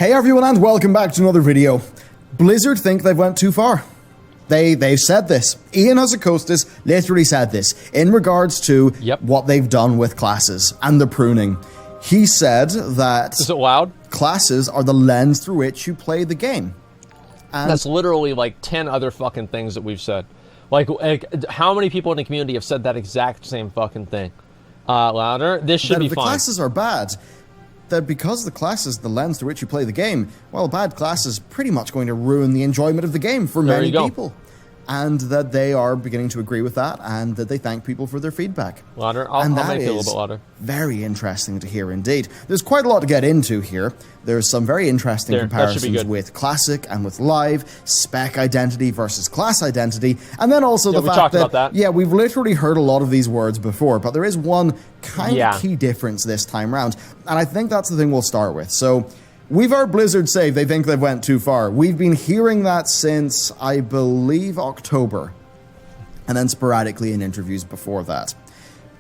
Hey everyone, and welcome back to another video. Blizzard think they've went too far. They've said this. Ian Hazacostas literally said this in regards to what they've done with classes and the pruning. He said that is it loud? Classes are the lens through which you play the game. And that's literally like 10 other fucking things that we've said. Like how many people in the community have said that exact same fucking thing? Louder. This should be fine. The classes are bad. That because the class is the lens through which you play the game, well, bad class is pretty much going to ruin the enjoyment of the game for many people. And that they are beginning to agree with that, and that they thank people for their feedback. Louder. I'll make it a little bit louder. Very interesting to hear indeed. There's quite a lot to get into here. There's some very interesting comparisons with classic and with live, spec identity versus class identity, and then also the fact that, we've literally heard a lot of these words before, but there is one kind of key difference this time around, and I think that's the thing we'll start with. So, we've heard Blizzard say they think they've went too far. We've been hearing that since, I believe, October. And then sporadically in interviews before that.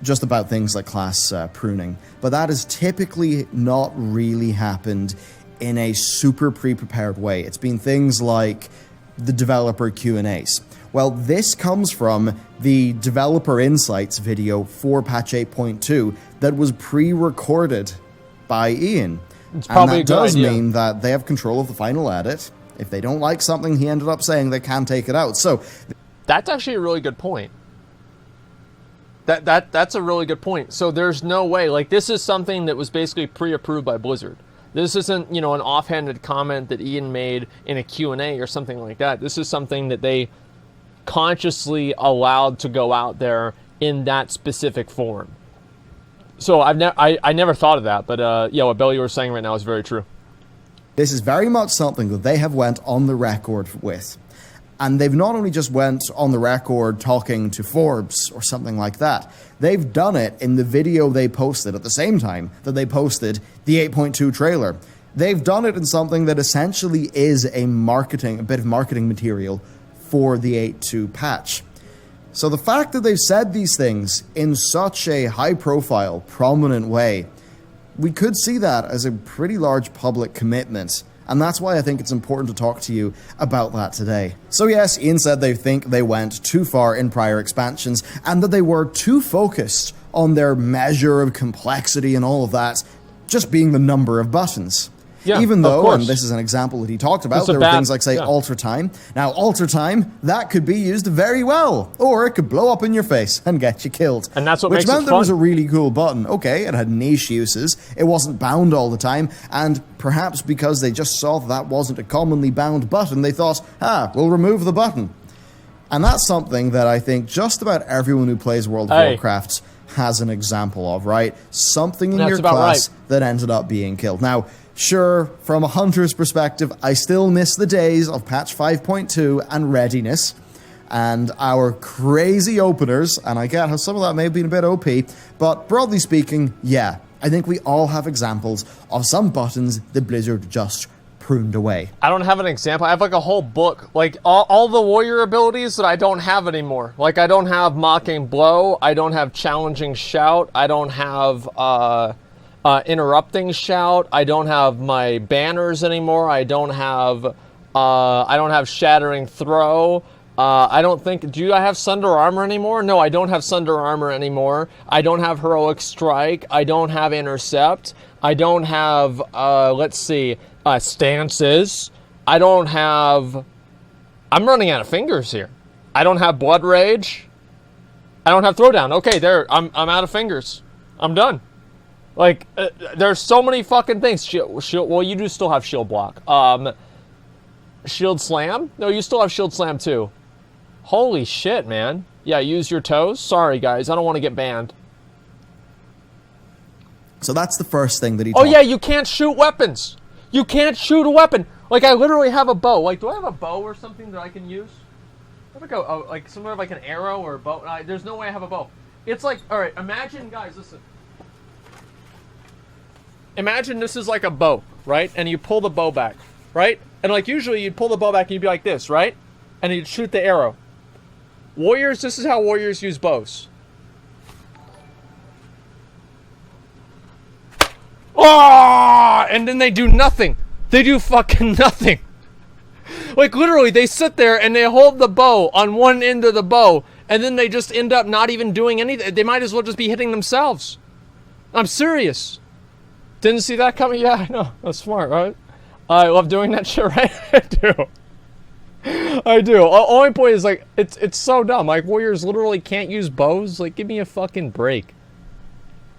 Just about things like class pruning. But that has typically not really happened in a super pre-prepared way. It's been things like the developer Q&As. Well, this comes from the Developer Insights video for patch 8.2 that was pre-recorded by Ian. It's probably and that does mean that they have control of the final edit. If they don't like something he ended up saying, they can take it out. So that's actually a really good point. That's a really good point. So there's no way, like, this is something that was basically pre-approved by Blizzard. This isn't, you know, an offhanded comment that Ian made in a Q&A or something like that. This is something that they consciously allowed to go out there in that specific form. So I never thought of that, but what Bellular was saying right now is very true. This is very much something that they have went on the record with. And they've not only just went on the record talking to Forbes or something like that, they've done it in the video they posted at the same time that they posted the 8.2 trailer. They've done it in something that essentially is a bit of marketing material for the 8.2 patch. So the fact that they've said these things in such a high-profile, prominent way, we could see that as a pretty large public commitment. And that's why I think it's important to talk to you about that today. So yes, Ian said they think they went too far in prior expansions, and that they were too focused on their measure of complexity and all of that, just being the number of buttons. Yeah, even though, and this is an example that he talked about, there were things like, say, alter time. Now, alter time, that could be used very well, or it could blow up in your face and get you killed. And that's what makes it fun. Which meant there was a really cool button. Okay, it had niche uses, it wasn't bound all the time, and perhaps because they just saw that wasn't a commonly bound button, they thought, we'll remove the button. And that's something that I think just about everyone who plays World of Warcraft has an example of, right? Something in your class that ended up being killed. Now, sure, from a hunter's perspective, I still miss the days of patch 5.2 and readiness and our crazy openers, and I get how some of that may have been a bit OP, but broadly speaking, yeah, I think we all have examples of some buttons that Blizzard just pruned away. I don't have an example. I have like a whole book, like all the warrior abilities that I don't have anymore. Like I don't have Mocking Blow, I don't have Challenging Shout, I don't have Interrupting Shout, I don't have my banners anymore, I don't have Shattering Throw, I don't think, I have Sunder Armor anymore? No, I don't have Sunder Armor anymore, I don't have Heroic Strike, I don't have Intercept, I don't have, Stances, I don't have, I'm running out of fingers here, I don't have Blood Rage, I don't have Throwdown, okay, there, I'm out of fingers, I'm done. Like, there's so many fucking things. Well, you do still have Shield Block. Shield Slam? No, you still have Shield Slam, too. Holy shit, man. Yeah, use your toes? Sorry, guys. I don't want to get banned. So that's the first thing that he talked. Oh, yeah, you can't shoot weapons. You can't shoot a weapon. Like, I literally have a bow. Like, do I have a bow or something that I can use? I have like some sort of like an arrow or a bow. There's no way I have a bow. It's like, all right, imagine, guys, listen. Imagine this is like a bow, right? And you pull the bow back, right? And like usually you'd pull the bow back and you'd be like this, right? And you'd shoot the arrow. Warriors, this is how warriors use bows. Oh! And then they do nothing. They do fucking nothing. Like, literally, they sit there and they hold the bow on one end of the bow, and then they just end up not even doing anything. They might as well just be hitting themselves. I'm serious. Didn't see that coming? Yeah, I know. That's smart, right? I love doing that shit, right? I do. I do. Only point is, like, it's so dumb. Like, warriors literally can't use bows. Like, give me a fucking break.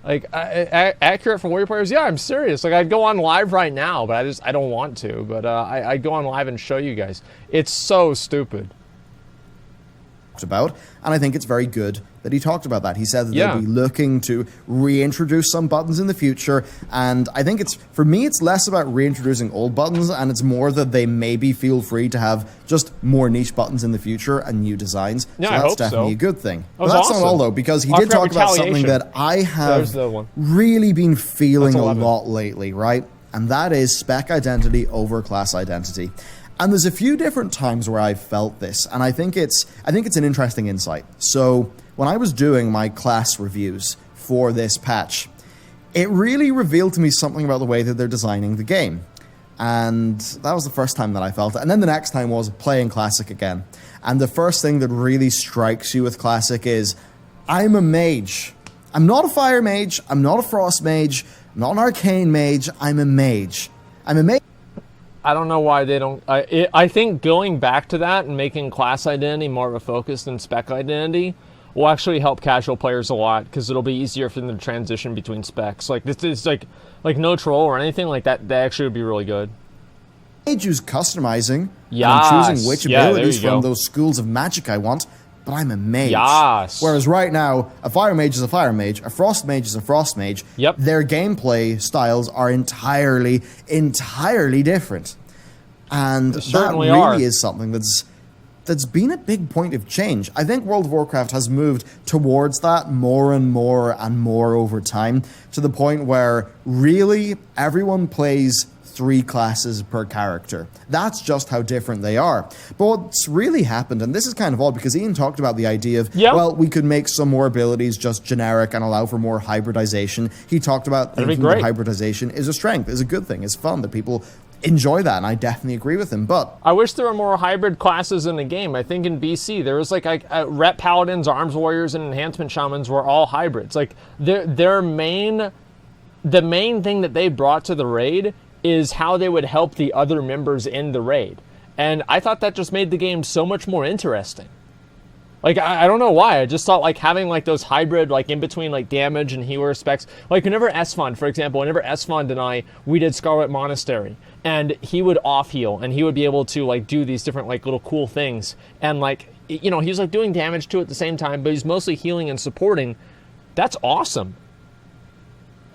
Like, accurate for warrior players? Yeah, I'm serious. Like, I'd go on live right now, but I don't want to. But I'd go on live and show you guys. It's so stupid. About, and I think it's very good that he talked about that. He said that they'll be looking to reintroduce some buttons in the future, and I think for me it's less about reintroducing old buttons, and it's more that they maybe feel free to have just more niche buttons in the future and new designs. Yeah, so that's definitely a good thing. But that's awesome. not all, though, because he did talk about something that I have really been feeling a lot lately, right? And that is spec identity over class identity. And there's a few different times where I've felt this, and I think it's an interesting insight. So when I was doing my class reviews for this patch, it really revealed to me something about the way that they're designing the game. And that was the first time that I felt it. And then the next time was playing Classic again. And the first thing that really strikes you with Classic is, I'm a mage. I'm not a fire mage, I'm not a frost mage, I'm not an arcane mage, I'm a mage. I'm a mage. I don't know why they don't. I think going back to that and making class identity more of a focus than spec identity will actually help casual players a lot, because it'll be easier for them to transition between specs. Like, this is like no troll or anything like that. That actually would be really good. Mage who's customizing and choosing which abilities from those schools of magic I want, but I'm a mage. Yes. Whereas right now, a fire mage is a fire mage, a frost mage is a frost mage. Yep. Their gameplay styles are entirely different. And that really is something that's been a big point of change. I think World of Warcraft has moved towards that more and more over time, to the point where really everyone plays 3 classes per character. That's just how different they are. But what's really happened, and this is kind of odd because Ian talked about the idea of, well, we could make some more abilities just generic and allow for more hybridization. He talked about thinking that hybridization is a strength, is a good thing, is fun, that people enjoy that, and I definitely agree with him. But I wish there were more hybrid classes in the game. I think in BC there was like rep paladins, arms warriors, and enhancement shamans were all hybrids. Like the main thing that they brought to the raid is how they would help the other members in the raid. And I thought that just made the game so much more interesting. Like, I don't know why. I just thought, like, having, like, those hybrid, like, in-between, like, damage and healer specs. Like, whenever Esfand, for example, and we did Scarlet Monastery, and he would off-heal, and he would be able to, like, do these different, like, little cool things. And, like, you know, he was, like, doing damage to it at the same time, but he's mostly healing and supporting. That's awesome.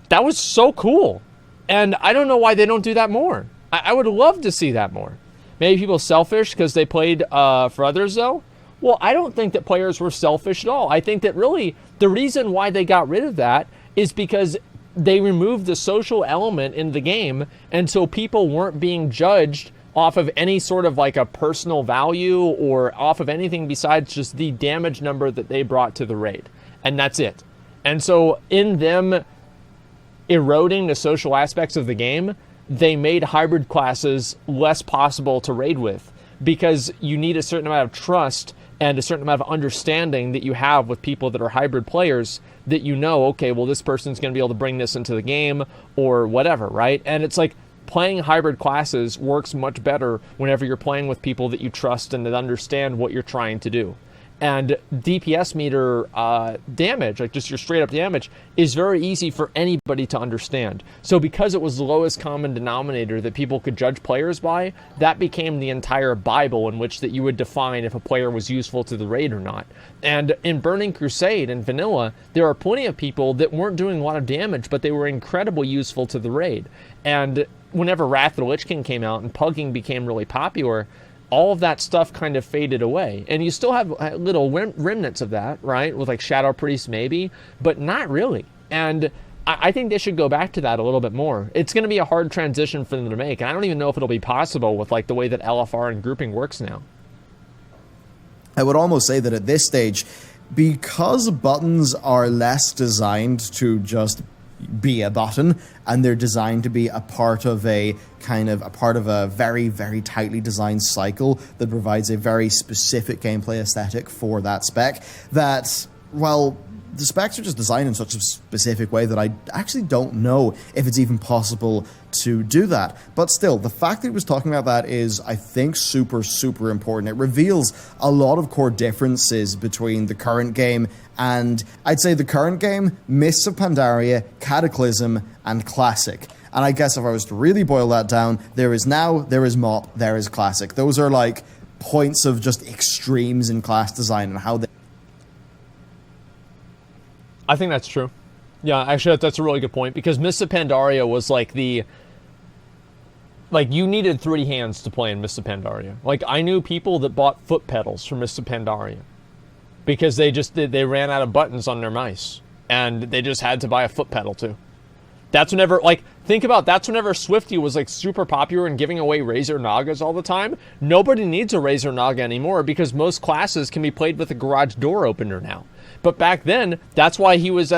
That was so cool. And I don't know why they don't do that more. I would love to see that more. Maybe people selfish because they played for others, though. Well, I don't think that players were selfish at all. I think that really the reason why they got rid of that is because they removed the social element in the game, and so people weren't being judged off of any sort of like a personal value or off of anything besides just the damage number that they brought to the raid. And that's it. And so in them eroding the social aspects of the game, they made hybrid classes less possible to raid with, because you need a certain amount of trust and a certain amount of understanding that you have with people that are hybrid players, that you know, okay, well, this person's going to be able to bring this into the game or whatever, right? And it's like playing hybrid classes works much better whenever you're playing with people that you trust and that understand what you're trying to do. And DPS meter damage, like just your straight up damage, is very easy for anybody to understand. So because it was the lowest common denominator that people could judge players by, that became the entire Bible in which that you would define if a player was useful to the raid or not. And in Burning Crusade and Vanilla, there are plenty of people that weren't doing a lot of damage, but they were incredibly useful to the raid. And whenever Wrath of the Lich King came out and pugging became really popular, all of that stuff kind of faded away. And you still have little remnants of that, right? With like Shadow Priest maybe, but not really. And I think they should go back to that a little bit more. It's going to be a hard transition for them to make. And I don't even know if it'll be possible with like the way that LFR and grouping works now. I would almost say that at this stage, because buttons are less designed to just be a button, and they're designed to be a part of a very, very tightly designed cycle that provides a very specific gameplay aesthetic for that spec. That, well, the specs are just designed in such a specific way that I actually don't know if it's even possible to do that. But still, the fact that he was talking about that is, I think, super, super important. It reveals a lot of core differences between the current game and, I'd say, the current game, Mists of Pandaria, Cataclysm, and Classic. And I guess if I was to really boil that down, there is Now, there is Mop, there is Classic. Those are like points of just extremes in class design and how they... I think that's true. Yeah, actually, that's a really good point, because Mists of Pandaria was like you needed 3 hands to play in Mists of Pandaria. Like, I knew people that bought foot pedals for Mists of Pandaria because they ran out of buttons on their mice, and they just had to buy a foot pedal too. That's whenever, that's whenever Swifty was like super popular and giving away Razor Nagas all the time. Nobody needs a Razor Naga anymore because most classes can be played with a garage door opener now. But back then, that's why he was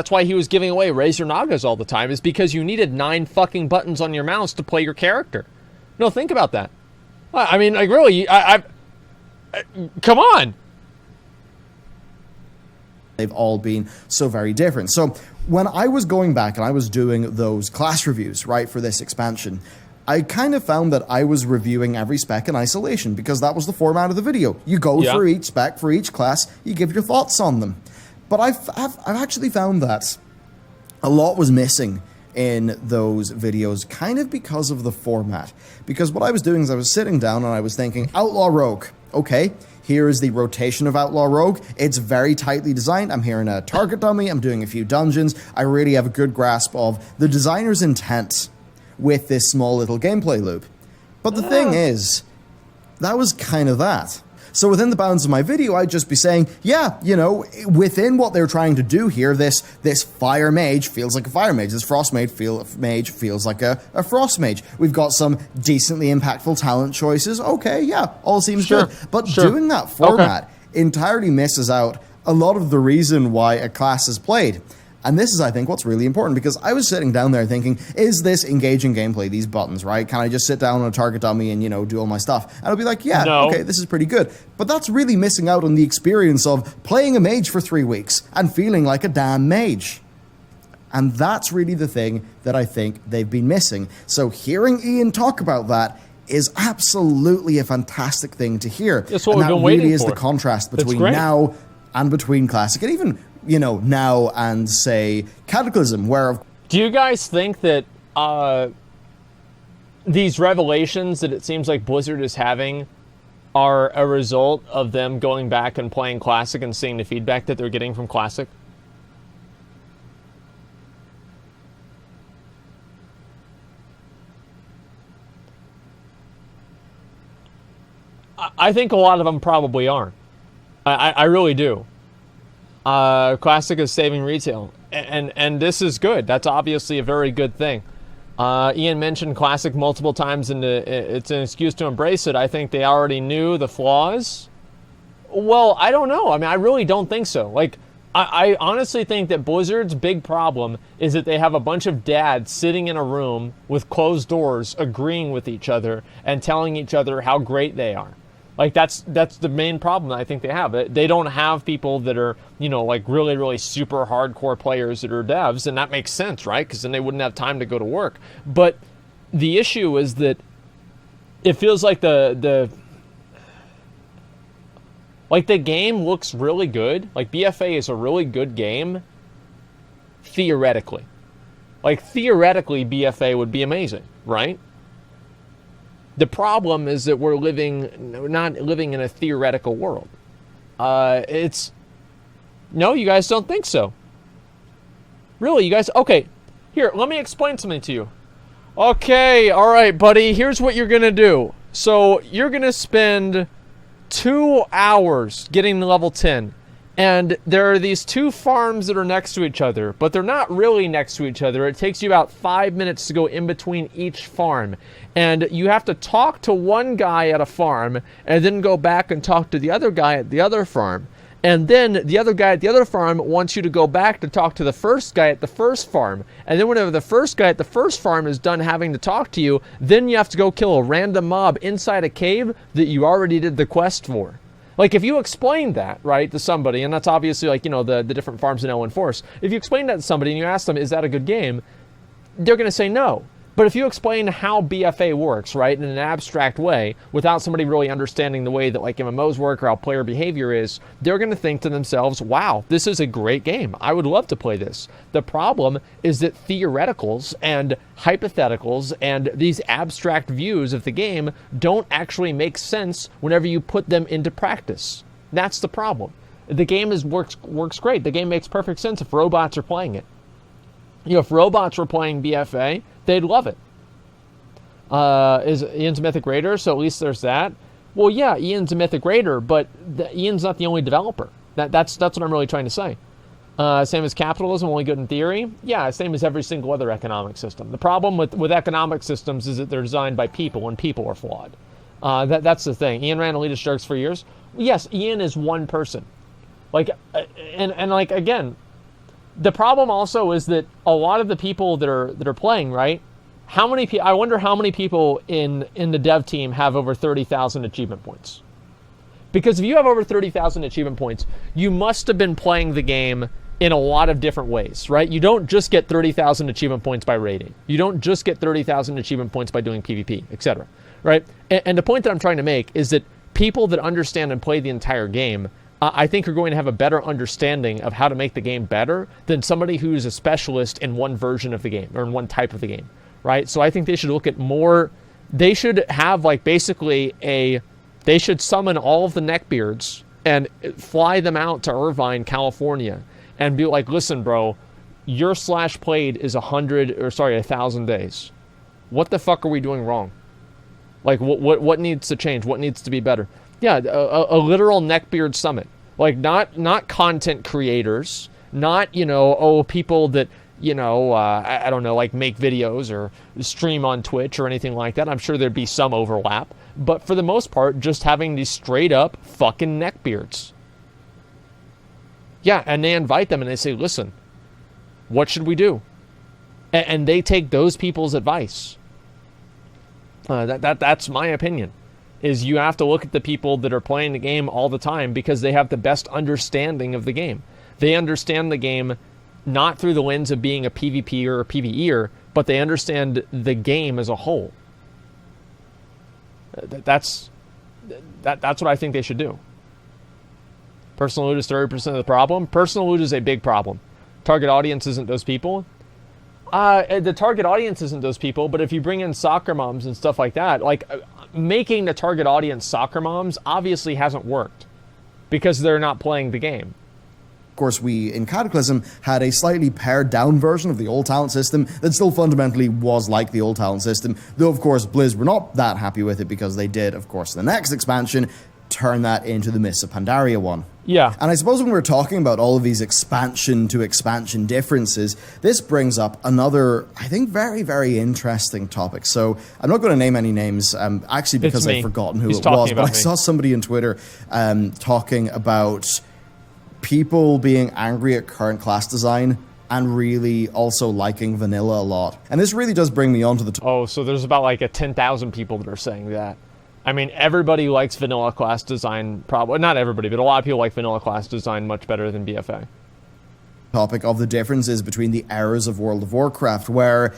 giving away Razor Nagas all the time, is because you needed 9 fucking buttons on your mouse to play your character. No, think about that. I mean, like, really, come on. They've all been so very different. So when I was going back and I was doing those class reviews, right, for this expansion, I kind of found that I was reviewing every spec in isolation, because that was the format of the video. You go through each spec for each class, you give your thoughts on them. But I've actually found that a lot was missing in those videos, kind of because of the format. Because what I was doing is I was sitting down and I was thinking, Outlaw Rogue, okay, here is the rotation of Outlaw Rogue. It's very tightly designed. I'm here in a target dummy. I'm doing a few dungeons. I really have a good grasp of the designer's intent with this small little gameplay loop. But the thing is, that was kind of that. So within the bounds of my video, I'd just be saying, yeah, you know, within what they're trying to do here, this fire mage feels like a fire mage. This frost mage feels like a frost mage. We've got some decently impactful talent choices. Okay, yeah, all seems good. But doing that format entirely misses out a lot of the reason why a class is played. And this is, I think, what's really important, because I was sitting down there thinking, is this engaging gameplay, these buttons, right? Can I just sit down on a target dummy and, you know, do all my stuff? And I'll be like, yeah, okay, this is pretty good. But that's really missing out on the experience of playing a mage for 3 weeks and feeling like a damn mage. And that's really the thing that I think they've been missing. So hearing Ian talk about that is absolutely a fantastic thing to hear. That's what we've been waiting for. And that really is the contrast between now and between Classic, and even, you know, now and, say, Cataclysm, where... Do you guys think that these revelations that it seems like Blizzard is having are a result of them going back and playing Classic and seeing the feedback that they're getting from Classic? I think a lot of them probably aren't. I really do. Classic is saving retail, and this is good. That's obviously a very good thing. Ian mentioned Classic multiple times, and it's an excuse to embrace it. I think they already knew the flaws. Well, I don't know. I mean, I really don't think so. Like, I honestly think that Blizzard's big problem is that they have a bunch of dads sitting in a room with closed doors agreeing with each other and telling each other how great they are. Like, that's the main problem that I think they have. They don't have people that are, you know, like really, really super hardcore players that are devs, and that makes sense, right? Because then they wouldn't have time to go to work. But the issue is that it feels like the game looks really good. Like, BFA is a really good game, theoretically. Like, theoretically, BFA would be amazing, right? The problem is that we're not living in a theoretical world. No, you guys don't think so. Really, you guys? Okay, here, let me explain something to you. Okay, all right, buddy, here's what you're going to do. So you're going to spend 2 hours getting to level 10. And there are these 2 farms that are next to each other, but they're not really next to each other. It takes you about 5 minutes to go in between each farm. And you have to talk to one guy at a farm and then go back and talk to the other guy at the other farm. And then the other guy at the other farm wants you to go back to talk to the first guy at the first farm. And then whenever the first guy at the first farm is done having to talk to you, then you have to go kill a random mob inside a cave that you already did the quest for. Like, if you explain that, right, to somebody, and that's obviously, like, you know, the different farms in L1 Force, if you explain that to somebody and you ask them, is that a good game, they're going to say no. But if you explain how BFA works, right, in an abstract way, without somebody really understanding the way that, like, MMOs work or how player behavior is, they're going to think to themselves, wow, this is a great game. I would love to play this. The problem is that theoreticals and hypotheticals and these abstract views of the game don't actually make sense whenever you put them into practice. That's the problem. The game works great. The game makes perfect sense if robots are playing it. You know, if robots were playing BFA, they'd love it. Is Ian's a Mythic Raider, so at least there's that. Well, yeah, Ian's a Mythic Raider, but Ian's not the only developer. That's what I'm really trying to say. Same as capitalism, only good in theory. Yeah, same as every single other economic system. The problem with economic systems is that they're designed by people, and people are flawed. That's the thing. Ian ran Elitist Jerks for years. Yes, Ian is one person. Like, and like, again, the problem also is that a lot of the people that are playing, right? I wonder how many people in the dev team have over 30,000 achievement points. Because if you have over 30,000 achievement points, you must have been playing the game in a lot of different ways, right? You don't just get 30,000 achievement points by raiding. You don't just get 30,000 achievement points by doing PvP, etc. Right? And the point that I'm trying to make is that people that understand and play the entire game, I think are going to have a better understanding of how to make the game better than somebody who's a specialist in one version of the game or in one type of the game, right? So I think they should look at more. They should have, like, basically they should summon all of the neckbeards and fly them out to Irvine, California, and be like, listen, bro, your slash played is 1,000 days. What the fuck are we doing wrong? Like, what needs to change? What needs to be better? Yeah, a literal neckbeard summit. Like, not content creators, not, people that, I don't know, like, make videos or stream on Twitch or anything like that. I'm sure there'd be some overlap. But for the most part, just having these straight up fucking neckbeards. Yeah, and they invite them and they say, listen, what should we do? And they take those people's advice. That's my opinion. Is you have to look at the people that are playing the game all the time because they have the best understanding of the game. They understand the game not through the lens of being a PvP or a PvEer, but they understand the game as a whole. That's what I think they should do. Personal loot is 30% of the problem. Personal loot is a big problem. Target audience isn't those people. The target audience isn't those people, but if you bring in soccer moms and stuff like that, like, making the target audience soccer moms obviously hasn't worked because they're not playing the game. Of course, we in Cataclysm had a slightly pared down version of the old talent system that still fundamentally was like the old talent system, though of course Blizz were not that happy with it because they did, of course, the next expansion turn that into the Mists of Pandaria one. Yeah. And I suppose when we're talking about all of these expansion to expansion differences, this brings up another, I think, very, very interesting topic. So I'm not going to name any names, actually, because I've forgotten who it was, but I saw somebody on Twitter talking about people being angry at current class design and really also liking vanilla a lot. And this really does bring me on to the... so there's about like 10,000 people that are saying that. I mean, everybody likes vanilla class design, probably not everybody, but a lot of people like vanilla class design much better than BFA. Topic of the differences between the eras of World of Warcraft, where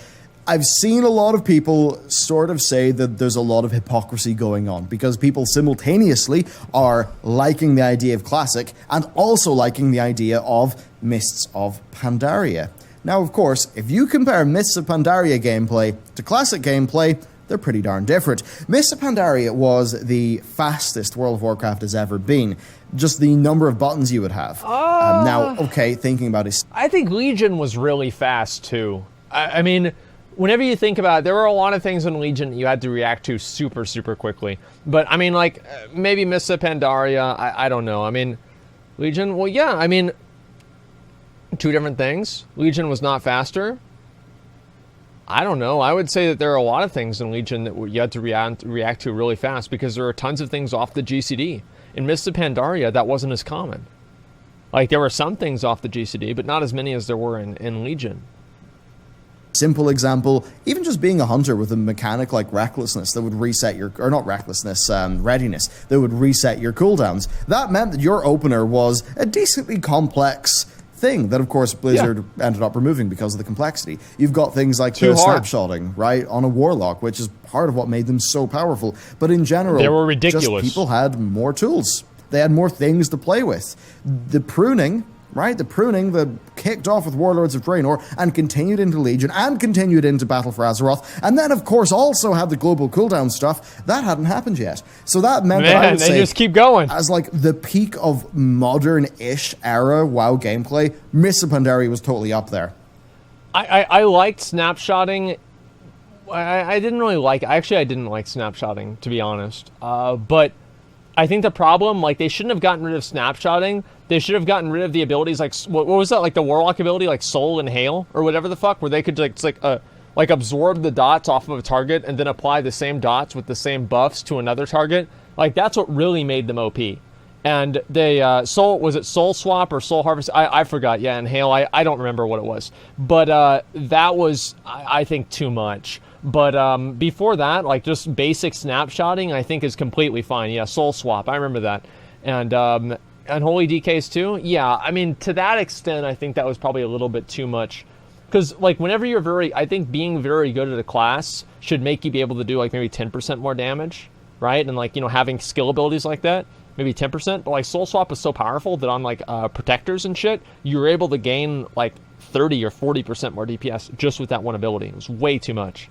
I've seen a lot of people sort of say that there's a lot of hypocrisy going on because people simultaneously are liking the idea of Classic and also liking the idea of Mists of Pandaria. Now, of course, if you compare Mists of Pandaria gameplay to Classic gameplay, they're pretty darn different. Mists of Pandaria was the fastest World of Warcraft has ever been. Just the number of buttons you would have. Now, okay, thinking about it... I think Legion was really fast, too. I mean, whenever you think about it, there were a lot of things in Legion that you had to react to super, super quickly. But, I mean, like, maybe Mists of Pandaria, I don't know. I mean, Legion, well, yeah, I mean, two different things. Legion was not faster. I don't know. I would say that there are a lot of things in Legion that you had to react to really fast because there are tons of things off the GCD. In Mists of Pandaria, that wasn't as common. Like, there were some things off the GCD, but not as many as there were in Legion. Simple example, even just being a hunter with a mechanic like recklessness that would reset your, or not recklessness, readiness, that would reset your cooldowns. That meant that your opener was a decently complex thing that, of course, Blizzard ended up removing because of the complexity. You've got things like the snapshotting, right, on a Warlock, which is part of what made them so powerful. But in general, they were ridiculous. Just people had more tools. They had more things to play with. The pruning, right? The pruning that kicked off with Warlords of Draenor and continued into Legion and continued into Battle for Azeroth, and then, of course, also had the global cooldown stuff. That hadn't happened yet. So that meant that I would say, just keep going. As like the peak of modern-ish era WoW gameplay, Mists of Pandaria was totally up there. I liked snapshotting. I didn't really like. Actually, I didn't like snapshotting, to be honest. But I think the problem, like, they shouldn't have gotten rid of snapshotting. They should have gotten rid of the abilities, like, what was that, like the Warlock ability, like Soul and Hail, or whatever the fuck, where they could, like absorb the dots off of a target and then apply the same dots with the same buffs to another target. Like, that's what really made them OP. And they, was it Soul Swap or Soul Harvest? I forgot, yeah, and Hail, I don't remember what it was. But that was, I think, too much. But before that, like, just basic snapshotting, I think, is completely fine. Yeah, Soul Swap, I remember that. And Holy DKs too? Yeah, I mean, to that extent, I think that was probably a little bit too much. Because, like, whenever you're I think being very good at a class should make you be able to do, like, maybe 10% more damage, right? And, like, you know, having skill abilities like that, maybe 10%. But, like, Soul Swap was so powerful that on, like, protectors and shit, you were able to gain, like, 30 or 40% more DPS just with that one ability. It was way too much.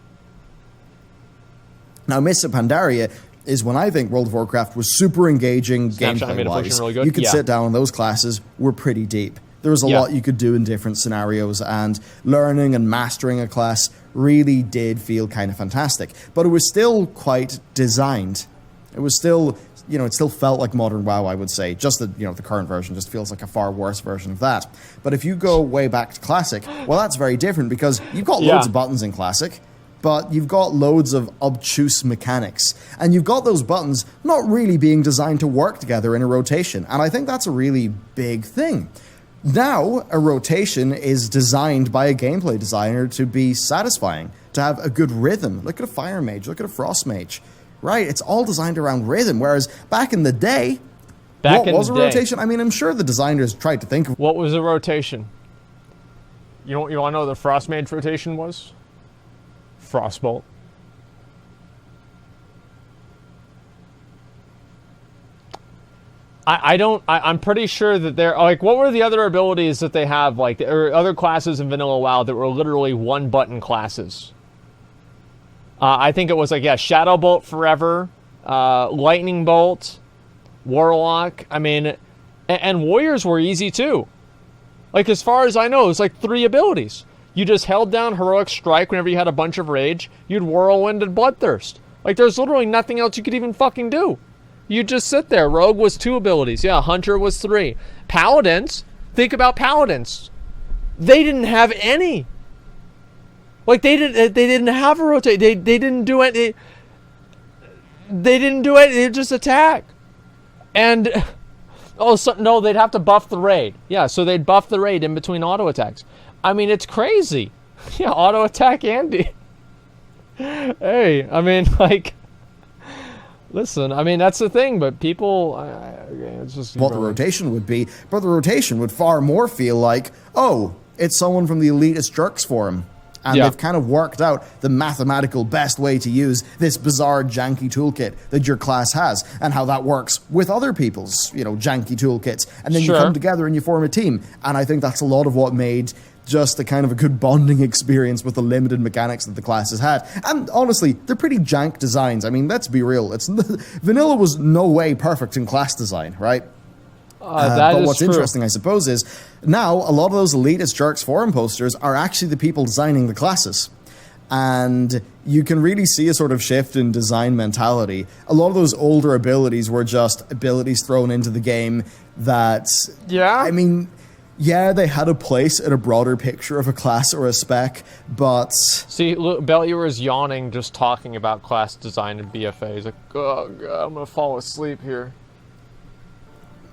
Now, Mists of Pandaria is when I think World of Warcraft was super engaging gameplay-wise. Really good. You could sit down, and those classes were pretty deep. There was a lot you could do in different scenarios, and learning and mastering a class really did feel kind of fantastic. But it was still quite designed. It was still, you know, it still felt like modern WoW, I would say. Just that, you know, the current version just feels like a far worse version of that. But if you go way back to Classic, well, that's very different because you've got loads of buttons in Classic, but you've got loads of obtuse mechanics. And you've got those buttons not really being designed to work together in a rotation. And I think that's a really big thing. Now, a rotation is designed by a gameplay designer to be satisfying, to have a good rhythm. Look at a Fire Mage, look at a Frost Mage. Right, it's all designed around rhythm, whereas back in the day, what was a rotation? I mean, I'm sure the designers tried to think of... What was a rotation? You want to know what the Frost Mage rotation was? Frostbolt. I'm pretty sure that they're, like, what were the other abilities that they have, like, or other classes in Vanilla WoW that were literally one-button classes? I think it was, like, Shadow Bolt forever, Lightning Bolt, Warlock, I mean, and Warriors were easy, too. Like, as far as I know, it was, like, 3 abilities. You just held down Heroic Strike whenever you had a bunch of rage. You'd Whirlwind and Bloodthirst. Like, there's literally nothing else you could even fucking do. You just sit there. Rogue was 2 abilities. Yeah, Hunter was 3. Paladins, think about Paladins. They didn't have any. Like, they didn't have a rotate. They didn't do it. They didn't do it. They just attack. And, no, they'd have to buff the raid. Yeah, so they'd buff the raid in between auto attacks. I mean, it's crazy. Yeah, auto attack Andy. Hey, I mean, like, listen, I mean, that's the thing, but people, it's just... What the rotation would be, but the rotation would far more feel like, oh, it's someone from the Elitist Jerks Forum. And they've kind of worked out the mathematical best way to use this bizarre, janky toolkit that your class has, and how that works with other people's, you know, janky toolkits. And then you come together and you form a team. And I think that's a lot of what made just a kind of a good bonding experience with the limited mechanics that the classes had. And honestly, they're pretty jank designs. I mean, let's be real. Vanilla was no way perfect in class design, right? But what's interesting, I suppose, is now a lot of those Elitist Jerks forum posters are actually the people designing the classes. And you can really see a sort of shift in design mentality. A lot of those older abilities were just abilities thrown into the game that... Yeah? I mean, yeah, they had a place in a broader picture of a class or a spec, but... See, look, Bellular is yawning just talking about class design and BFA. He's like, oh, God, I'm going to fall asleep here.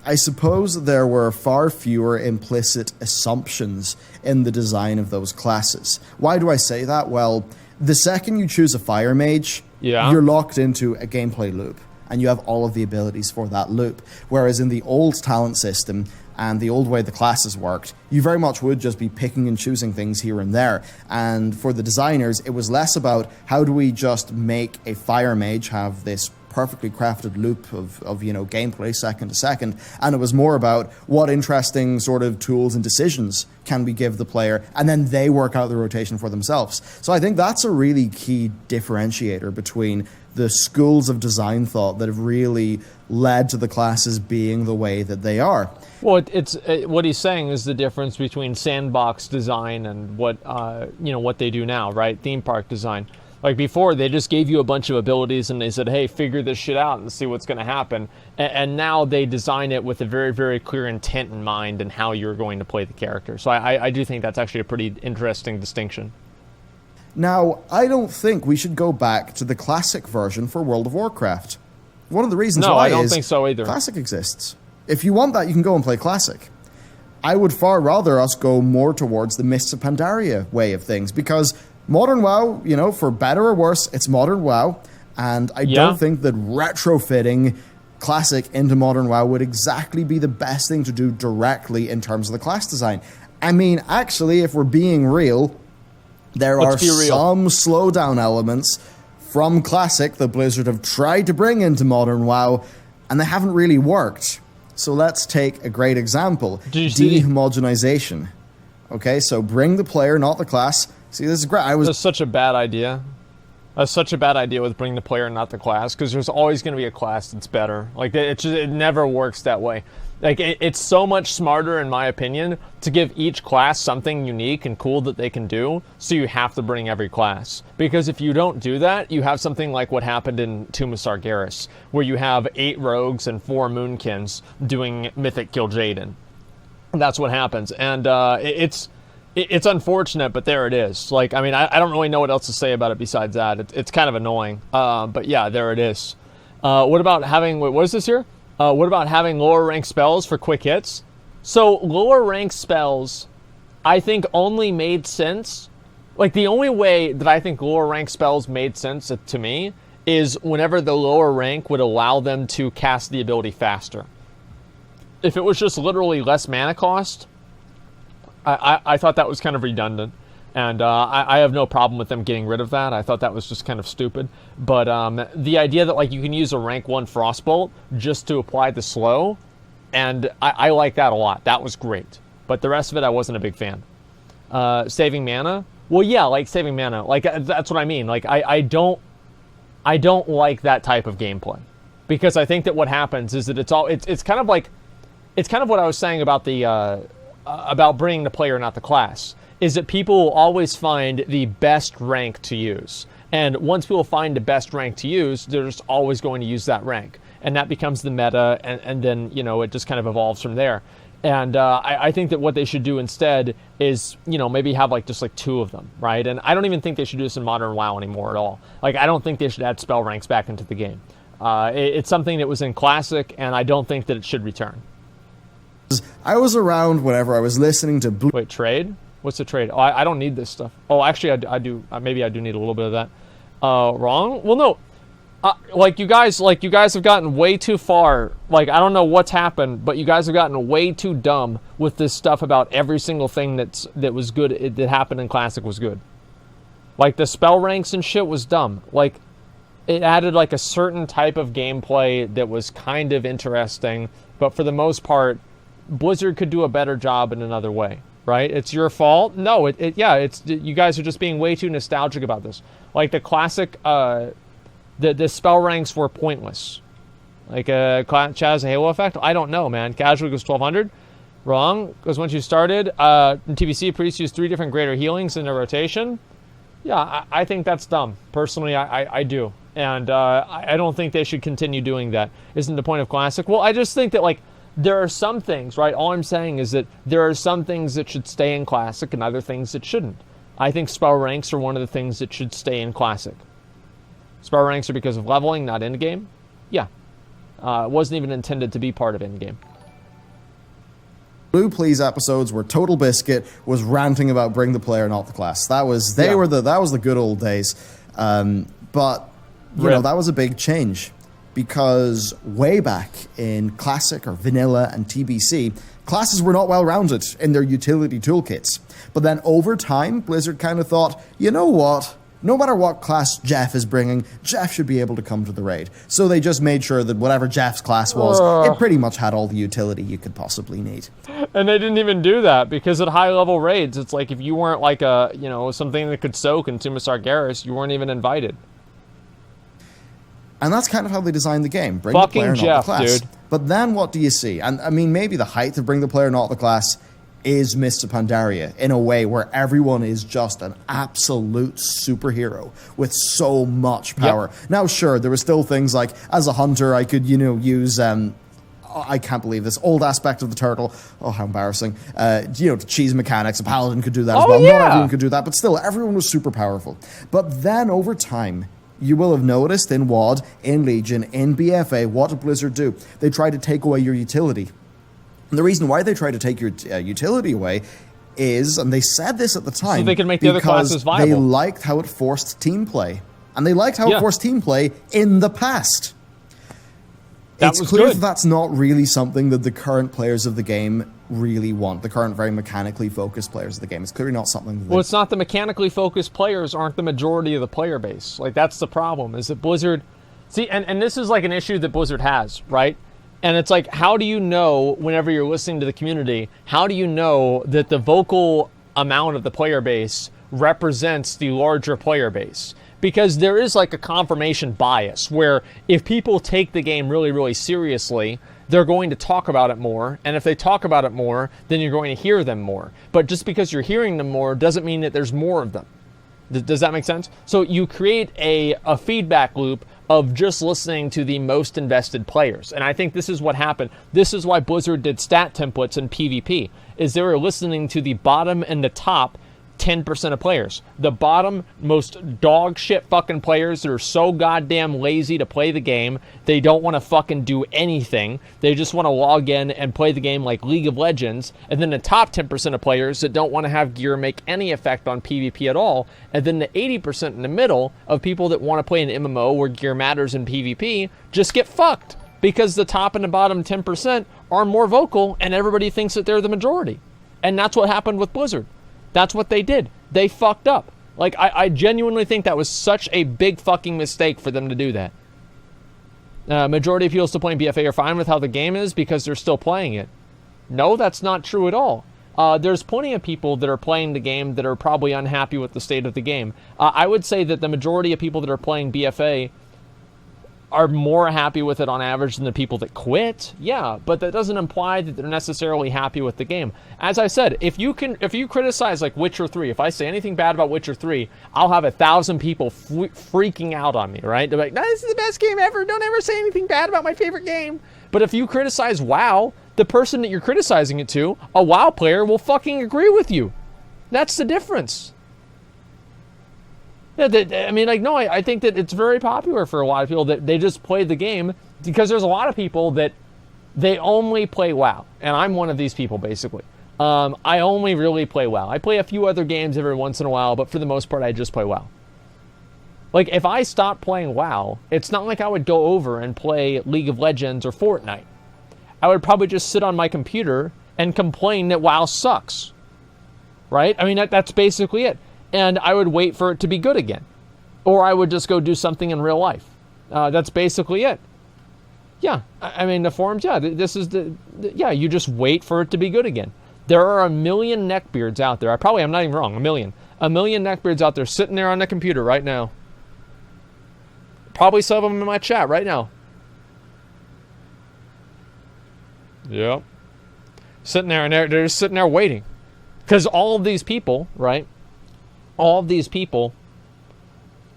I suppose there were far fewer implicit assumptions in the design of those classes. Why do I say that? Well, the second you choose a fire mage, you're locked into a gameplay loop, and you have all of the abilities for that loop. Whereas in the old talent system and the old way the classes worked, you very much would just be picking and choosing things here and there. And for the designers, it was less about how do we just make a fire mage have this perfectly crafted loop of gameplay second to second, and it was more about what interesting sort of tools and decisions can we give the player, and then they work out the rotation for themselves. So I think that's a really key differentiator between the schools of design thought that have really led to the classes being the way that they are. Well, what he's saying is the difference between sandbox design and what they do now, right? Theme park design. Like before, they just gave you a bunch of abilities and they said, hey, figure this shit out and see what's going to happen. And now they design it with a very, very clear intent in mind and how you're going to play the character. So I do think that's actually a pretty interesting distinction. Now, I don't think we should go back to the classic version for World of Warcraft. One of the reasons why I don't think so either. Classic exists. If you want that, you can go and play Classic. I would far rather us go more towards the Mists of Pandaria way of things, because Modern WoW, for better or worse, it's Modern WoW, and I don't think that retrofitting Classic into Modern WoW would exactly be the best thing to do directly in terms of the class design. I mean, actually, if we're being real, there are some slowdown elements from Classic that Blizzard have tried to bring into Modern WoW, and they haven't really worked. So let's take a great example. Dehomogenization. Okay, so bring the player, not the class. See, this is great. That's such a bad idea. That's such a bad idea with bringing the player, not the class, because there's always going to be a class that's better. Like, it never works that way. Like, it's so much smarter, in my opinion, to give each class something unique and cool that they can do, so you have to bring every class. Because if you don't do that, you have something like what happened in Tomb of Sargeras, where you have 8 rogues and 4 moonkins doing Mythic Kil'jaeden. That's what happens. And it's unfortunate, but there it is. Like, I mean, I don't really know what else to say about it besides that. It's kind of annoying. But yeah, there it is. What about having, what is this here? What about having lower rank spells for quick hits? So lower rank spells, I think only made sense. Like, the only way that I think lower rank spells made sense to me is whenever the lower rank would allow them to cast the ability faster. If it was just literally less mana cost, I thought that was kind of redundant, and I have no problem with them getting rid of that. I thought that was just kind of stupid. But the idea that, like, you can use a rank 1 Frostbolt just to apply the slow, and I like that a lot. That was great. But the rest of it, I wasn't a big fan. Saving mana? Well, yeah, like saving mana. Like, that's what I mean. Like, I don't like that type of gameplay, because I think that what happens is that it's kind of what I was saying about about bringing the player, not the class, is that people will always find the best rank to use. And once people find the best rank to use, they're just always going to use that rank. And that becomes the meta, and then, it just kind of evolves from there. And I think that what they should do instead is, maybe have just 2 of them, right? And I don't even think they should do this in Modern WoW anymore at all. Like, I don't think they should add spell ranks back into the game. It's something that was in Classic, and I don't think that it should return. I was around whenever I was listening to Wait, trade? What's the trade? Oh, I don't need this stuff. Oh, actually, I do. Maybe I do need a little bit of that. Wrong? Well, no. You guys have gotten way too far. Like, I don't know what's happened, but you guys have gotten way too dumb with this stuff about every single thing that was good, that happened in Classic was good. Like, the spell ranks and shit was dumb. Like, it added, a certain type of gameplay that was kind of interesting, but for the most part, Blizzard could do a better job in another way, right? It's your fault? No, it's you guys are just being way too nostalgic about this. Like, the Classic, the spell ranks were pointless. Like, Chaz Halo effect? I don't know, man. Casual goes 1200? Wrong, because once you started, in TBC, priests use 3 different greater healings in a rotation. Yeah, I think that's dumb. Personally, I do. And I don't think they should continue doing that. Isn't the point of Classic? Well, I just think that, there are some things, right? All I'm saying is that there are some things that should stay in Classic and other things that shouldn't. I think spell ranks are one of the things that should stay in Classic. Spell ranks are because of leveling, not endgame. Yeah. It wasn't even intended to be part of endgame. Blue Please episodes where Total Biscuit was ranting about bring the player, not the class. That was the good old days. But you know, that was a big change because way back in Classic or Vanilla and TBC, classes were not well rounded in their utility toolkits. But then over time, Blizzard kind of thought, you know what? No matter what class Jeff is bringing, Jeff should be able to come to the raid. So they just made sure that whatever Jeff's class was, it pretty much had all the utility you could possibly need. And they didn't even do that because at high-level raids, it's like if you weren't like a, you know, something that could soak in Tomb of Sargeras, you weren't even invited. And that's kind of how they designed the game. Bring Fucking the player, Jeff, not the class. dude. But then what do you see? And I mean, maybe the height of Bring the Player, not the class is Mists of Pandaria in a way where everyone is just an absolute superhero with so much power. Yep. Now, sure, there were still things like, as a hunter, I could, you know, use... I can't believe this old aspect of the turtle. Oh, how embarrassing. You know, the cheese mechanics. A paladin could do that as well. Yeah. Not everyone could do that, but still, everyone was super powerful. But then over time, you will have noticed in WoD, in Legion, in BFA, what did Blizzard do? They tried to take away your utility. And the reason why they tried to take your utility away is, and they said this at the time, so they could make the other classes viable. They liked how it forced team play. And they liked how it forced team play in the past. It's clear that that's not really something that the current players of the game really want. The current very mechanically focused players of the game. It's clearly not something that it's not the mechanically focused players aren't the majority of the player base. Like, that's the problem, is that Blizzard... See, and this is like an issue that Blizzard has, right? And it's like, how do you know, whenever you're listening to the community, how do you know that the vocal amount of the player base represents the larger player base? Because there is like a confirmation bias where if people take the game really, really seriously, they're going to talk about it more. And if they talk about it more, then you're going to hear them more. But just because you're hearing them more doesn't mean that there's more of them. Does that make sense? So you create a feedback loop of just listening to the most invested players. And I think this is what happened. This is why Blizzard did stat templates in PvP, is they were listening to the bottom and the top 10% of players. The bottom, most dog shit fucking players that are so goddamn lazy to play the game, they don't want to fucking do anything. They just want to log in and play the game like League of Legends. And then the top 10% of players that don't want to have gear make any effect on PvP at all. And then the 80% in the middle of people that want to play an MMO where gear matters in PvP just get fucked. Because the top and the bottom 10% are more vocal and everybody thinks that they're the majority. And that's what happened with Blizzard. That's what they did. They fucked up. Like, I genuinely think that was such a big fucking mistake for them to do that. Majority of people still playing BFA are fine with how the game is because they're still playing it. No, that's not true at all. There's plenty of people that are playing the game that are probably unhappy with the state of the game. I would say that the majority of people that are playing BFA are more happy with it on average than the people that quit. Yeah, but that doesn't imply that they're necessarily happy with the game. As I said, if you criticize like Witcher 3, if I say anything bad about Witcher 3, I'll have 1,000 people freaking out on me, right? They're like, no, this is the best game ever. Don't ever say anything bad about my favorite game. But if you criticize WoW, the person that you're criticizing it to, a WoW player, will fucking agree with you. That's the difference. Yeah, I think that it's very popular for a lot of people that they just play the game because there's a lot of people that they only play WoW. And I'm one of these people, basically. I only really play WoW. I play a few other games every once in a while, but for the most part, I just play WoW. Like, if I stopped playing WoW, it's not like I would go over and play League of Legends or Fortnite. I would probably just sit on my computer and complain that WoW sucks. Right? I mean, that's basically it. And I would wait for it to be good again. Or I would just go do something in real life. That's basically it. Yeah, I mean, the forums, yeah, this is yeah, you just wait for it to be good again. There are 1 million neckbeards out there. I'm not even wrong, 1 million. 1 million neckbeards out there sitting there on the computer right now. Probably some of them in my chat right now. Yep. Sitting there, and they're just sitting there waiting. Because all of these people, right? All of these people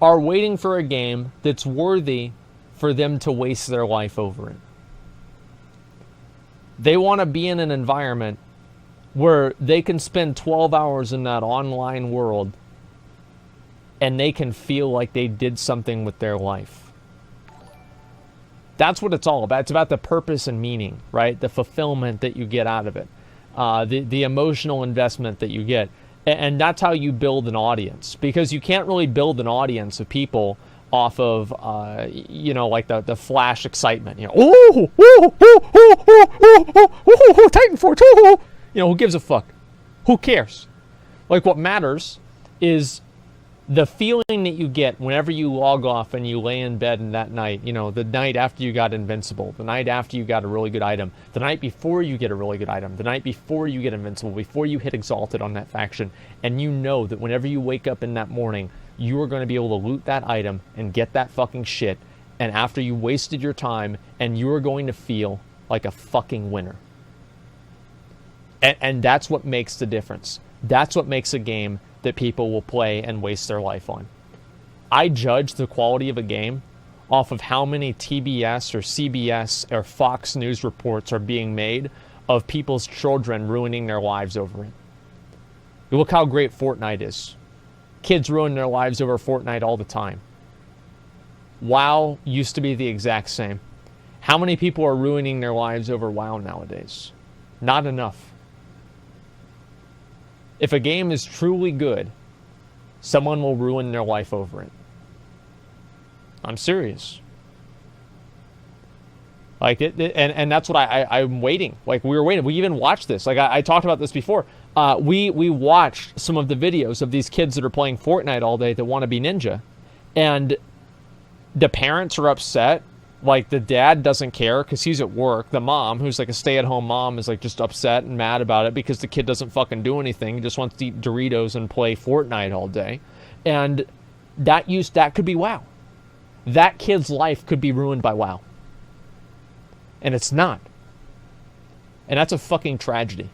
are waiting for a game that's worthy for them to waste their life over it. They want to be in an environment where they can spend 12 hours in that online world and they can feel like they did something with their life. That's what it's all about. It's about the purpose and meaning, right? The fulfillment that you get out of it. the emotional investment that you get. And that's how you build an audience, because you can't really build an audience of people off of, like the flash excitement. Titanforge, who gives a fuck? Who cares? Like, what matters is the feeling that you get whenever you log off and you lay in bed in that night, the night after you got invincible, the night after you got a really good item, the night before you get a really good item, the night before you get invincible, before you hit exalted on that faction, and you know that whenever you wake up in that morning, you are going to be able to loot that item and get that fucking shit, and after you wasted your time, and you are going to feel like a fucking winner. And that's what makes the difference. That's what makes a game that people will play and waste their life on. I judge the quality of a game off of how many TBS or CBS or Fox News reports are being made of people's children ruining their lives over it. Look how great Fortnite is. Kids ruin their lives over Fortnite all the time. WoW used to be the exact same. How many people are ruining their lives over WoW nowadays? Not enough. If a game is truly good, someone will ruin their life over it. I'm serious. Like and that's what I'm waiting. Like, we were waiting. We even watched this. Like, I talked about this before. We watched some of the videos of these kids that are playing Fortnite all day that want to be ninja, and the parents are upset. Like, the dad doesn't care because he's at work. The mom, who's like a stay-at-home mom, is like just upset and mad about it because the kid doesn't fucking do anything. He just wants to eat Doritos and play Fortnite all day. And that could be WoW. That kid's life could be ruined by WoW. And it's not. And that's a fucking tragedy.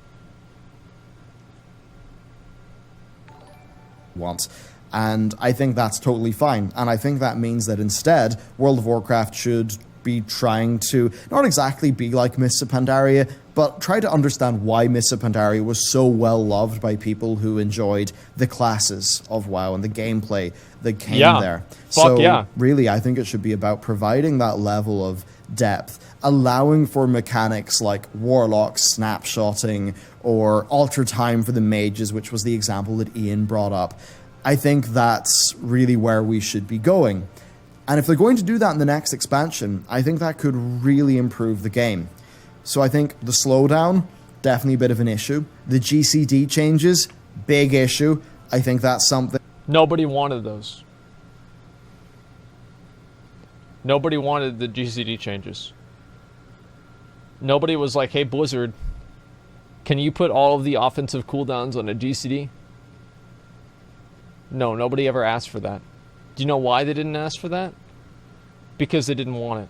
Once. And I think that's totally fine. And I think that means that instead, World of Warcraft should be trying to not exactly be like Mists of Pandaria, but try to understand why Mists of Pandaria was so well loved by people who enjoyed the classes of WoW and the gameplay that came there. Really, I think it should be about providing that level of depth, allowing for mechanics like Warlock snapshotting or Alter Time for the mages, which was the example that Ian brought up. I think that's really where we should be going. And if they're going to do that in the next expansion, I think that could really improve the game. So I think the slowdown, definitely a bit of an issue. The GCD changes, big issue. I think that's something... Nobody wanted those. Nobody wanted the GCD changes. Nobody was like, hey, Blizzard, can you put all of the offensive cooldowns on a GCD? No, nobody ever asked for that. Do you know why they didn't ask for that? Because they didn't want it.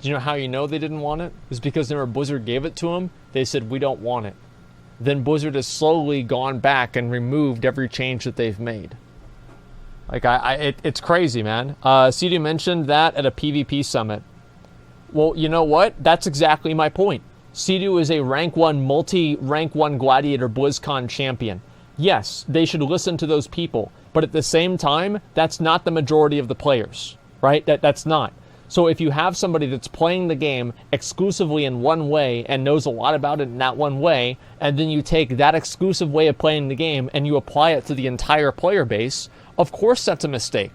Do you know how you know they didn't want it? It's because whenever Blizzard gave it to them, they said, we don't want it. Then Blizzard has slowly gone back and removed every change that they've made. Like, it's crazy, man. CD mentioned that at a PvP summit. Well, you know what? That's exactly my point. Sea-Doo is a rank 1, multi-rank 1 Gladiator BlizzCon champion. Yes, they should listen to those people, but at the same time, that's not the majority of the players, right? That's not. So if you have somebody that's playing the game exclusively in one way and knows a lot about it in that one way, and then you take that exclusive way of playing the game and you apply it to the entire player base, of course that's a mistake.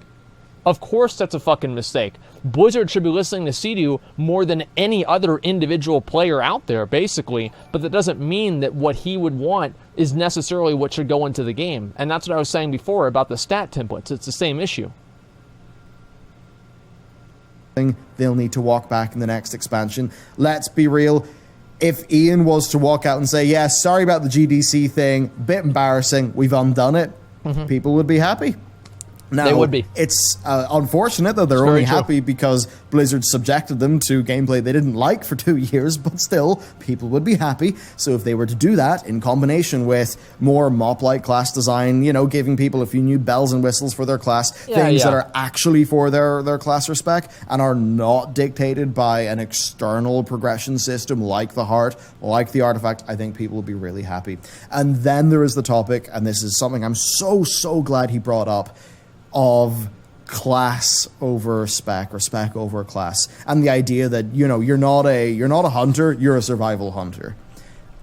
Of course that's a fucking mistake. Blizzard should be listening to Sea-Doo more than any other individual player out there, basically, but that doesn't mean that what he would want is necessarily what should go into the game. And that's what I was saying before about the stat templates. It's the same issue. They'll need to walk back in the next expansion. Let's be real. If Ian was to walk out and say, yeah, sorry about the GDC thing, bit embarrassing, we've undone it, people would be happy. Now, they would be. It's unfortunate that they're only happy because Blizzard subjected them to gameplay they didn't like for 2 years, but still, people would be happy. So if they were to do that in combination with more mop-like class design, you know, giving people a few new bells and whistles for their class, things that are actually for their class respec and are not dictated by an external progression system like the heart, like the artifact, I think people would be really happy. And then there is the topic, and this is something I'm so glad he brought up, of class over spec or spec over class, and the idea that, you know, you're not a hunter, you're a survival hunter.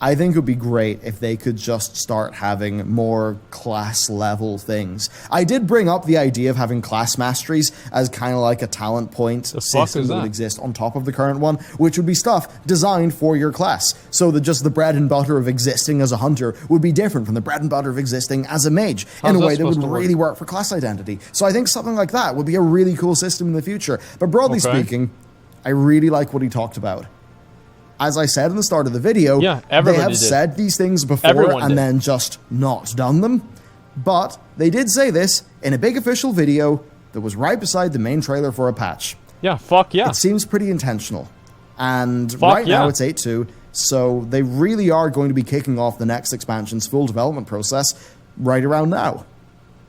I think it would be great if they could just start having more class level things. I did bring up the idea of having class masteries as kind of like a talent point system that would exist on top of the current one, which would be stuff designed for your class. So that just the bread and butter of existing as a hunter would be different from the bread and butter of existing as a mage in a way that would really work for class identity. So I think something like that would be a really cool system in the future. But broadly speaking, I really like what he talked about. As I said in the start of the video, they have said these things before and then just not done them. But they did say this in a big official video that was right beside the main trailer for a patch. Yeah, fuck yeah. It seems pretty intentional. And right now it's 8.2, so they really are going to be kicking off the next expansion's full development process right around now.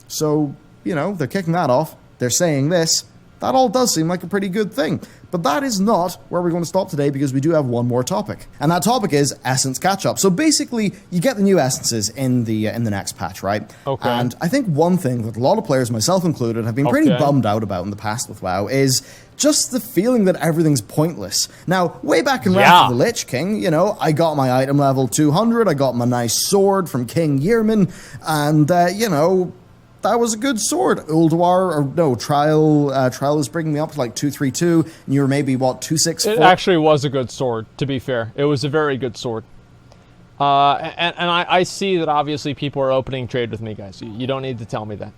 So, you know, they're kicking that off. They're saying this. That all does seem like a pretty good thing. But that is not where we're going to stop today, because we do have one more topic. And that topic is Essence Catch-Up. So basically, you get the new essences in the next patch, right? Okay. And I think one thing that a lot of players, myself included, have been pretty bummed out about in the past with WoW is just the feeling that everything's pointless. Now, way back in Wrath of the Lich King, you know, I got my item level 200, I got my nice sword from King Yearman, and, you know, that was a good sword. Trial is bringing me up to like 232, and you were maybe, what, 264? It actually was a good sword, to be fair. It was a very good sword. And I see that obviously people are opening trade with me, guys. You don't need to tell me that.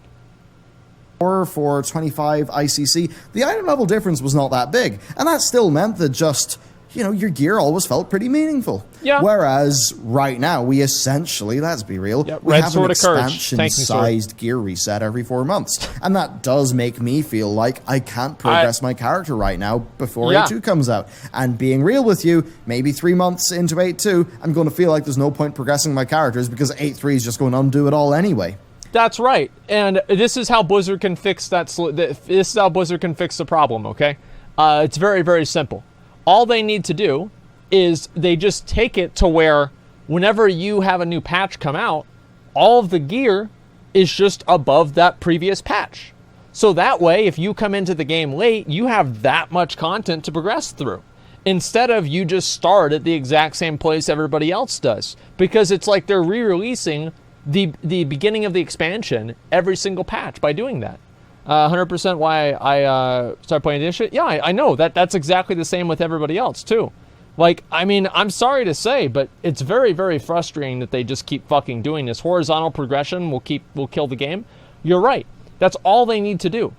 For 25 ICC, the item level difference was not that big, and that still meant that just, you know, your gear always felt pretty meaningful. Yeah. Whereas right now, we essentially, let's be real, we have an expansion-sized gear reset every 4 months. And that does make me feel like I can't progress my character right now before 8.2 comes out. And being real with you, maybe 3 months into 8.2, I'm going to feel like there's no point progressing my characters because 8.3 is just going to undo it all anyway. That's right. And this is how Blizzard can fix that. This is how Blizzard can fix the problem, okay? It's very, very simple. All they need to do is they just take it to where whenever you have a new patch come out, all of the gear is just above that previous patch. So that way, if you come into the game late, you have that much content to progress through. Instead of you just start at the exact same place everybody else does. Because it's like they're re-releasing the beginning of the expansion every single patch by doing that. 100% why I started playing this shit. Yeah, I know. That's exactly the same with everybody else, too. Like, I mean, I'm sorry to say, but it's very, very frustrating that they just keep fucking doing this. Horizontal progression will kill the game. You're right. That's all they need to do.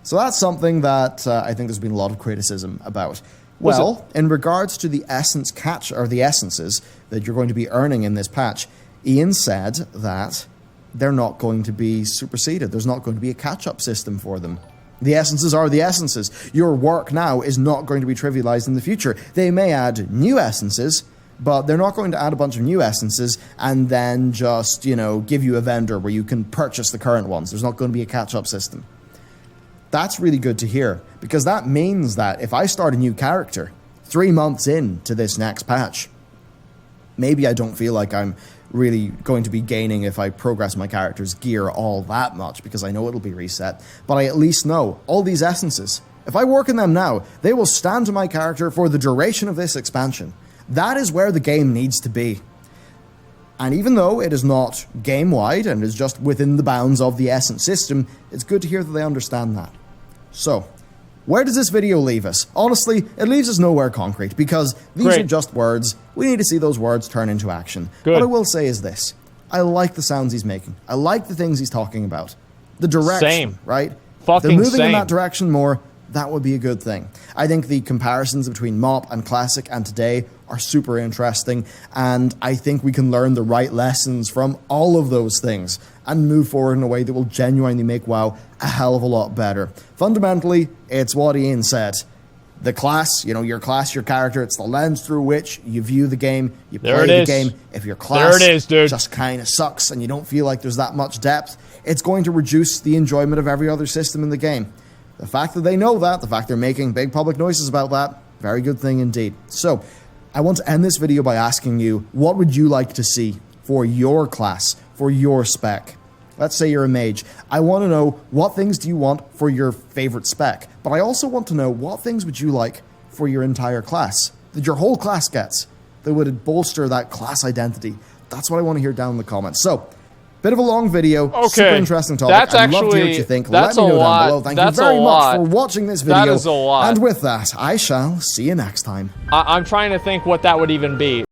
So that's something that I think there's been a lot of criticism about. Well, in regards to the essence catch, or the essences that you're going to be earning in this patch, Ian said that they're not going to be superseded. There's not going to be a catch-up system for them. The essences are the essences. Your work now is not going to be trivialized in the future. They may add new essences, but they're not going to add a bunch of new essences and then just, you know, give you a vendor where you can purchase the current ones. There's not going to be a catch-up system. That's really good to hear, because that means that if I start a new character 3 months into this next patch, maybe I don't feel like I'm really going to be gaining if I progress my character's gear all that much, because I know it'll be reset, but I at least know all these essences. If I work in them now, they will stand to my character for the duration of this expansion. That is where the game needs to be. And even though it is not game-wide and is just within the bounds of the Essence system, it's good to hear that they understand that. So, where does this video leave us? Honestly, it leaves us nowhere concrete, because these are just words. We need to see those words turn into action. What I will say is this. I like the sounds he's making. I like the things he's talking about. The direction, right? If they're moving in that direction more, that would be a good thing. I think the comparisons between MoP and Classic and today are super interesting, and I think we can learn the right lessons from all of those things and move forward in a way that will genuinely make WoW a hell of a lot better. Fundamentally, it's what Ian said. The class, you know, your class, your character, it's the lens through which you view the game, you play the game. If your class just kind of sucks and you don't feel like there's that much depth, it's going to reduce the enjoyment of every other system in the game. The fact that they know that, the fact they're making big public noises about that, very good thing indeed. So, I want to end this video by asking you, what would you like to see for your class, for your spec? Let's say you're a mage. I want to know, what things do you want for your favorite spec? But I also want to know, what things would you like for your entire class? that your whole class gets that would bolster that class identity? That's what I want to hear down in the comments. So, bit of a long video, super interesting topic. That's I'd love to hear what you think. Let me know down below. Thank you very much for watching this video. That is a lot. And with that, I shall see you next time. I'm trying to think what that would even be.